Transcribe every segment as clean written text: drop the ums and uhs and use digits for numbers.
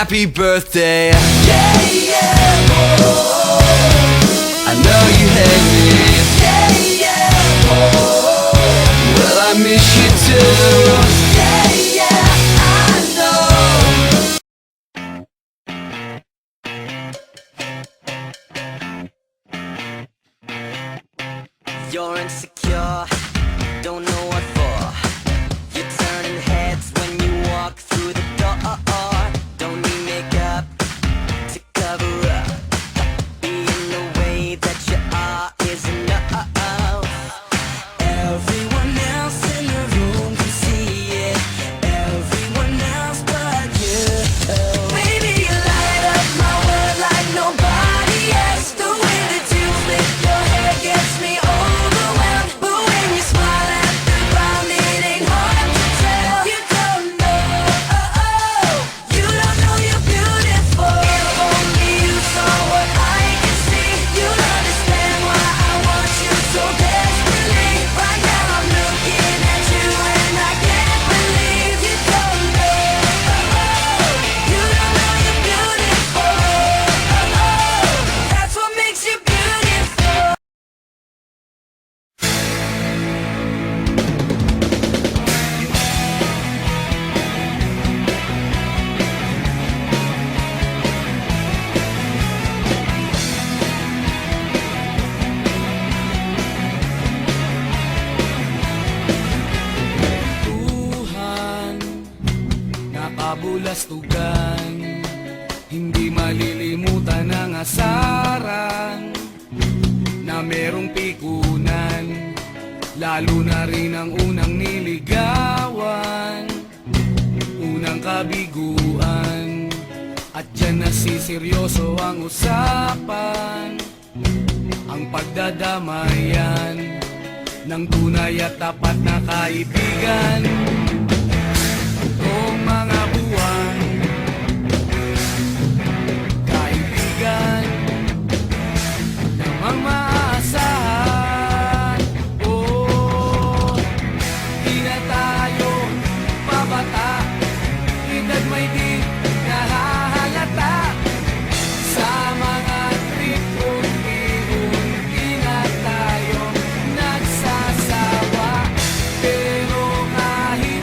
happy birthday. Yeah, yeah, oh, I know you hate me. Yeah, yeah, oh, well I miss you too. Yeah, yeah, I know. You're insecure, don't know what for. You're turning heads when you walk through the door. Don't need makeup to cover up. Being the way that you are is enough. Everyone else in the room can see it. Everyone else but you. Baby, you light up my world like nobody else. The way that you flip your hair gets me overwhelmed. But when you smile at the ground, it ain't hard to tell. You don't know, you don't know you're beautiful. If only you saw what I can see, you'd understand why I want you so desperately. Right now I'm looking at you and I can't believe you don't know, you don't know you're beautiful. That's what makes you beautiful. Tuhan, nakabulastugan, hindi malilimutan ang asaran na merong pikunan, lalo na rin ang unang niligawan, unang kabiguan, at dyan nasiseryoso ang usapan, ang pagdadamayan ng tunay at tapat na kaibigan. Itong mga buwan, kaibigan, namang maaasahan. Oh, di na tayo pabata, edad may di nahahalata. Sa mga trip unti-unti na tayo nagsasawa. Pero kahit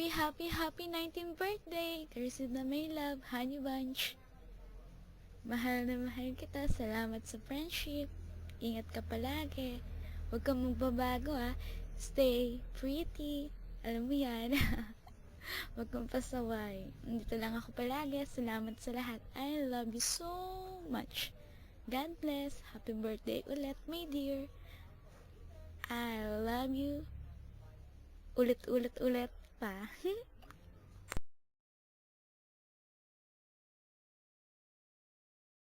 Happy, happy, happy 19th birthday! Cursive na may love, Honey Bunch. Mahal na mahal kita, salamat sa friendship. Ingat ka palagi. Huwag kang magbabago ah. Stay pretty. Alam mo yan. Huwag kang pasaway. Nandito lang ako palagi. Salamat sa lahat. I love you so much. God bless. Happy birthday ulit, my dear. I love you. Ulit-ulit-ulit pa.